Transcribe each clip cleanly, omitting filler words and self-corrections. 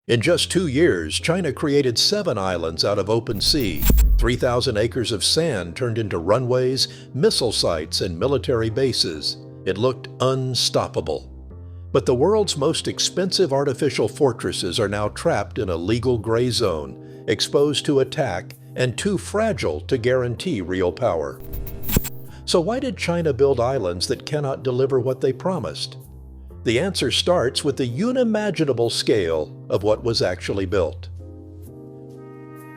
In just 2 years, China created 7 islands out of open sea. 3,000 acres of sand turned into runways, missile sites, and military bases. It looked unstoppable. But the world's most expensive artificial fortresses are now trapped in a legal gray zone, exposed to attack, and too fragile to guarantee real power. So why did China build islands that cannot deliver what they promised? The answer starts with the unimaginable scale of what was actually built.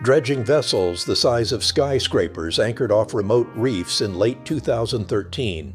Dredging vessels the size of skyscrapers anchored off remote reefs in late 2013.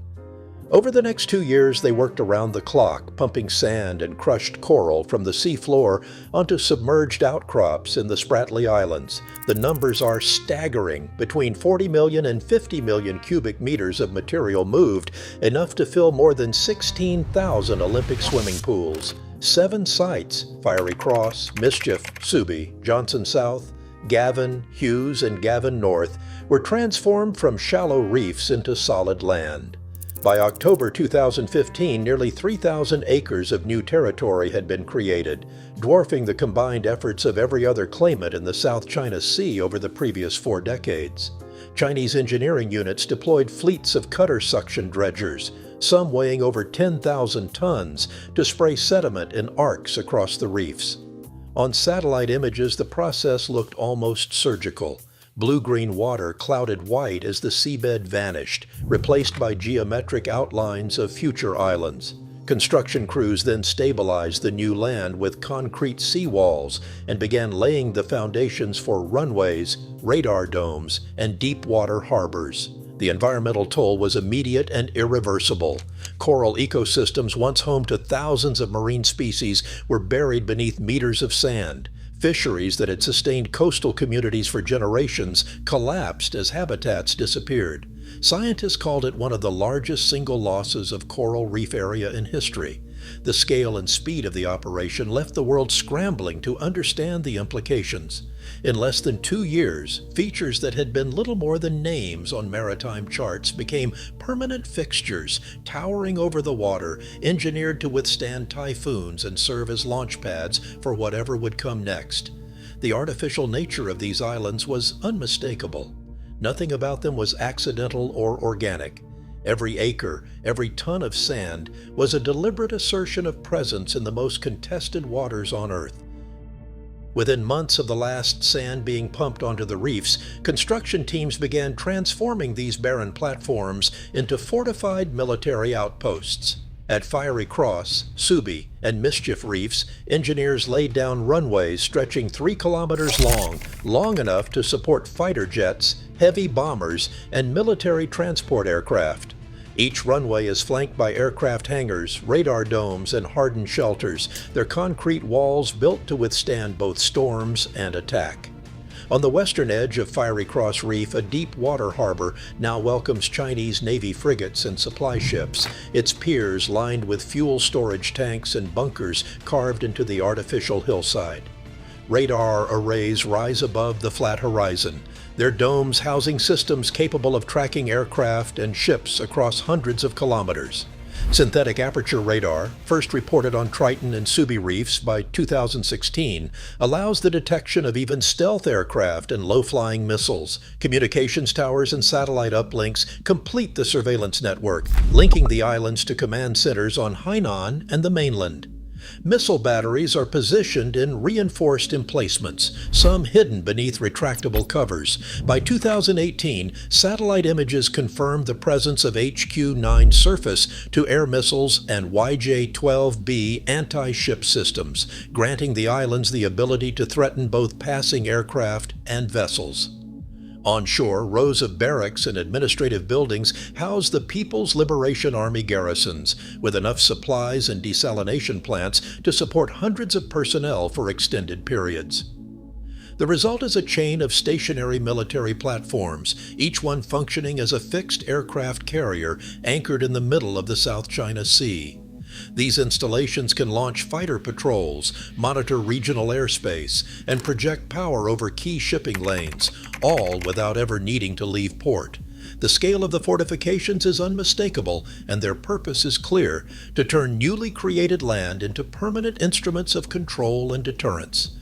Over the next 2 years, they worked around the clock, pumping sand and crushed coral from the seafloor onto submerged outcrops in the Spratly Islands. The numbers are staggering. Between 40 million and 50 million cubic meters of material moved, enough to fill more than 16,000 Olympic swimming pools. 7 sites, Fiery Cross, Mischief, Subi, Johnson South, Gavin, Hughes, and Gavin North, were transformed from shallow reefs into solid land. By October 2015, nearly 3,000 acres of new territory had been created, dwarfing the combined efforts of every other claimant in the South China Sea over the previous 4 decades. Chinese engineering units deployed fleets of cutter suction dredgers, some weighing over 10,000 tons, to spray sediment in arcs across the reefs. On satellite images, the process looked almost surgical. Blue-green water clouded white as the seabed vanished, replaced by geometric outlines of future islands. Construction crews then stabilized the new land with concrete seawalls and began laying the foundations for runways, radar domes, and deep water harbors. The environmental toll was immediate and irreversible. Coral ecosystems, once home to thousands of marine species, were buried beneath meters of sand. Fisheries that had sustained coastal communities for generations collapsed as habitats disappeared. Scientists called it one of the largest single losses of coral reef area in history. The scale and speed of the operation left the world scrambling to understand the implications. In less than 2 years, features that had been little more than names on maritime charts became permanent fixtures, towering over the water, engineered to withstand typhoons and serve as launch pads for whatever would come next. The artificial nature of these islands was unmistakable. Nothing about them was accidental or organic. Every acre, every ton of sand was a deliberate assertion of presence in the most contested waters on Earth. Within months of the last sand being pumped onto the reefs, construction teams began transforming these barren platforms into fortified military outposts. At Fiery Cross, Subi, and Mischief reefs, engineers laid down runways stretching 3 kilometers long enough to support fighter jets, heavy bombers, and military transport aircraft. Each runway is flanked by aircraft hangars, radar domes, and hardened shelters, their concrete walls built to withstand both storms and attack. On the western edge of Fiery Cross Reef, a deep water harbor now welcomes Chinese Navy frigates and supply ships, its piers lined with fuel storage tanks and bunkers carved into the artificial hillside. Radar arrays rise above the flat horizon, their domes housing systems capable of tracking aircraft and ships across hundreds of kilometers. Synthetic aperture radar, first reported on Triton and Subi reefs by 2016, allows the detection of even stealth aircraft and low-flying missiles. Communications towers and satellite uplinks complete the surveillance network, linking the islands to command centers on Hainan and the mainland. Missile batteries are positioned in reinforced emplacements, some hidden beneath retractable covers. By 2018, satellite images confirmed the presence of HQ-9 surface-to-air missiles and YJ-12B anti-ship systems, granting the islands the ability to threaten both passing aircraft and vessels. Onshore, rows of barracks and administrative buildings house the People's Liberation Army garrisons, with enough supplies and desalination plants to support hundreds of personnel for extended periods. The result is a chain of stationary military platforms, each one functioning as a fixed aircraft carrier anchored in the middle of the South China Sea. These installations can launch fighter patrols, monitor regional airspace, and project power over key shipping lanes, all without ever needing to leave port. The scale of the fortifications is unmistakable, and their purpose is clear: to turn newly created land into permanent instruments of control and deterrence.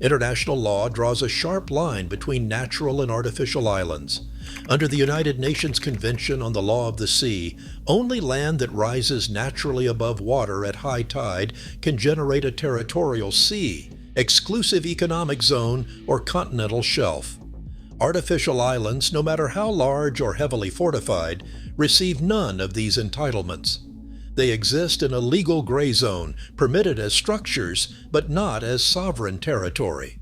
International law draws a sharp line between natural and artificial islands. Under the United Nations Convention on the Law of the Sea, only land that rises naturally above water at high tide can generate a territorial sea, exclusive economic zone, or continental shelf. Artificial islands, no matter how large or heavily fortified, receive none of these entitlements. They exist in a legal gray zone, permitted as structures, but not as sovereign territory.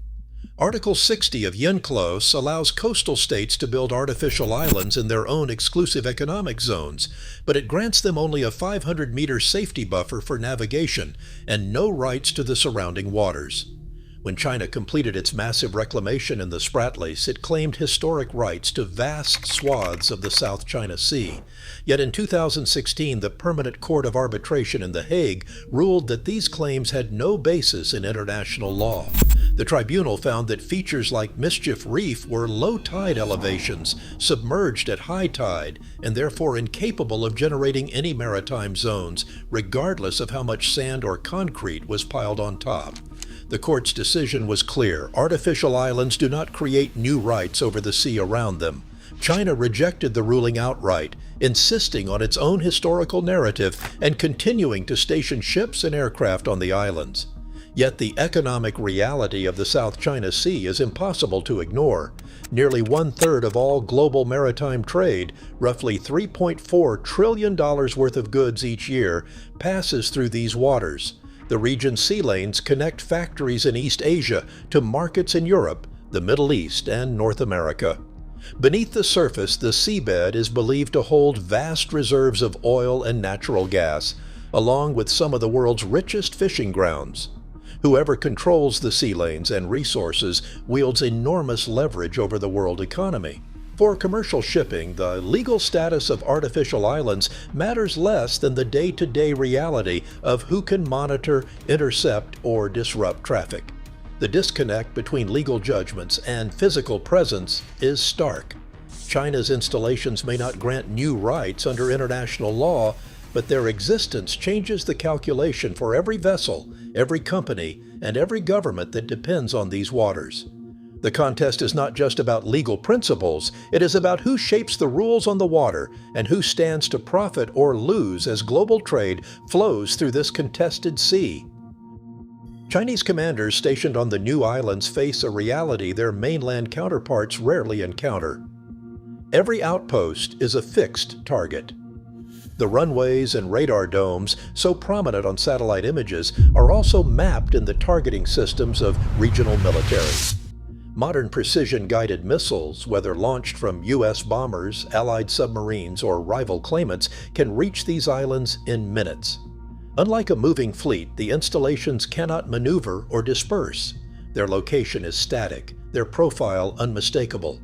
Article 60 of UNCLOS allows coastal states to build artificial islands in their own exclusive economic zones, but it grants them only a 500-meter safety buffer for navigation and no rights to the surrounding waters. When China completed its massive reclamation in the Spratlys, it claimed historic rights to vast swaths of the South China Sea. Yet in 2016, the Permanent Court of Arbitration in The Hague ruled that these claims had no basis in international law. The tribunal found that features like Mischief Reef were low tide elevations, submerged at high tide, and therefore incapable of generating any maritime zones, regardless of how much sand or concrete was piled on top. The court's decision was clear: artificial islands do not create new rights over the sea around them. China rejected the ruling outright, insisting on its own historical narrative and continuing to station ships and aircraft on the islands. Yet the economic reality of the South China Sea is impossible to ignore. Nearly one-third of all global maritime trade, roughly $3.4 trillion worth of goods each year, passes through these waters. The region's sea lanes connect factories in East Asia to markets in Europe, the Middle East, and North America. Beneath the surface, the seabed is believed to hold vast reserves of oil and natural gas, along with some of the world's richest fishing grounds. Whoever controls the sea lanes and resources wields enormous leverage over the world economy. For commercial shipping, the legal status of artificial islands matters less than the day-to-day reality of who can monitor, intercept, or disrupt traffic. The disconnect between legal judgments and physical presence is stark. China's installations may not grant new rights under international law, but their existence changes the calculation for every vessel, every company, and every government that depends on these waters. The contest is not just about legal principles, it is about who shapes the rules on the water and who stands to profit or lose as global trade flows through this contested sea. Chinese commanders stationed on the new islands face a reality their mainland counterparts rarely encounter. Every outpost is a fixed target. The runways and radar domes, so prominent on satellite images, are also mapped in the targeting systems of regional militaries. Modern precision-guided missiles, whether launched from U.S. bombers, Allied submarines, or rival claimants, can reach these islands in minutes. Unlike a moving fleet, the installations cannot maneuver or disperse. Their location is static, their profile unmistakable.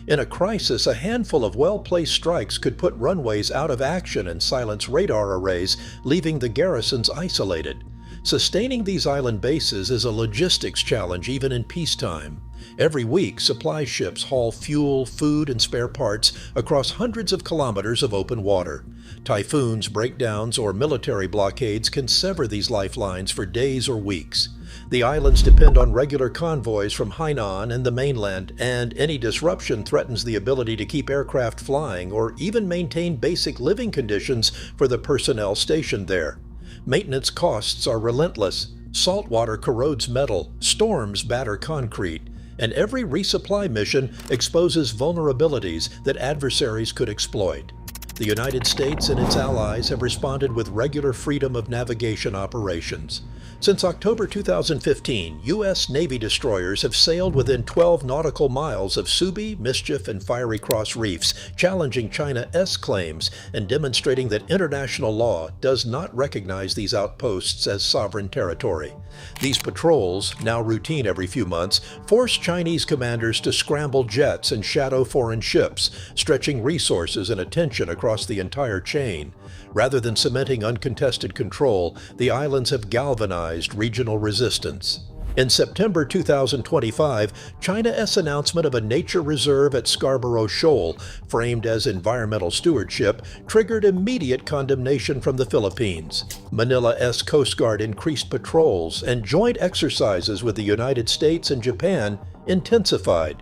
In a crisis, a handful of well-placed strikes could put runways out of action and silence radar arrays, leaving the garrisons isolated. Sustaining these island bases is a logistics challenge even in peacetime. Every week, supply ships haul fuel, food, and spare parts across hundreds of kilometers of open water. Typhoons, breakdowns, or military blockades can sever these lifelines for days or weeks. The islands depend on regular convoys from Hainan and the mainland, and any disruption threatens the ability to keep aircraft flying or even maintain basic living conditions for the personnel stationed there. Maintenance costs are relentless. Saltwater corrodes metal, storms batter concrete, and every resupply mission exposes vulnerabilities that adversaries could exploit. The United States and its allies have responded with regular freedom of navigation operations. Since October 2015, U.S. Navy destroyers have sailed within 12 nautical miles of Subi, Mischief, and Fiery Cross reefs, challenging China's claims and demonstrating that international law does not recognize these outposts as sovereign territory. These patrols, now routine every few months, force Chinese commanders to scramble jets and shadow foreign ships, stretching resources and attention across the entire chain. Rather than cementing uncontested control, the islands have galvanized regional resistance. In September 2025, China's announcement of a nature reserve at Scarborough Shoal, framed as environmental stewardship, triggered immediate condemnation from the Philippines. Manila's Coast Guard increased patrols, and joint exercises with the United States and Japan intensified.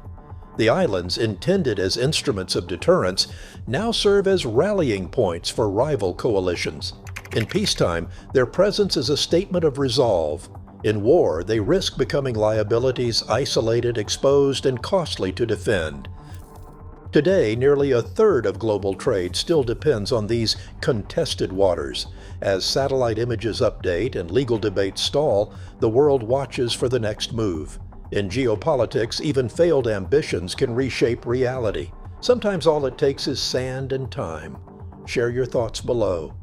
The islands, intended as instruments of deterrence, now serve as rallying points for rival coalitions. In peacetime, their presence is a statement of resolve. In war, they risk becoming liabilities isolated, exposed, and costly to defend. Today, nearly a third of global trade still depends on these contested waters. As satellite images update and legal debates stall, the world watches for the next move. In geopolitics, even failed ambitions can reshape reality. Sometimes all it takes is sand and time. Share your thoughts below.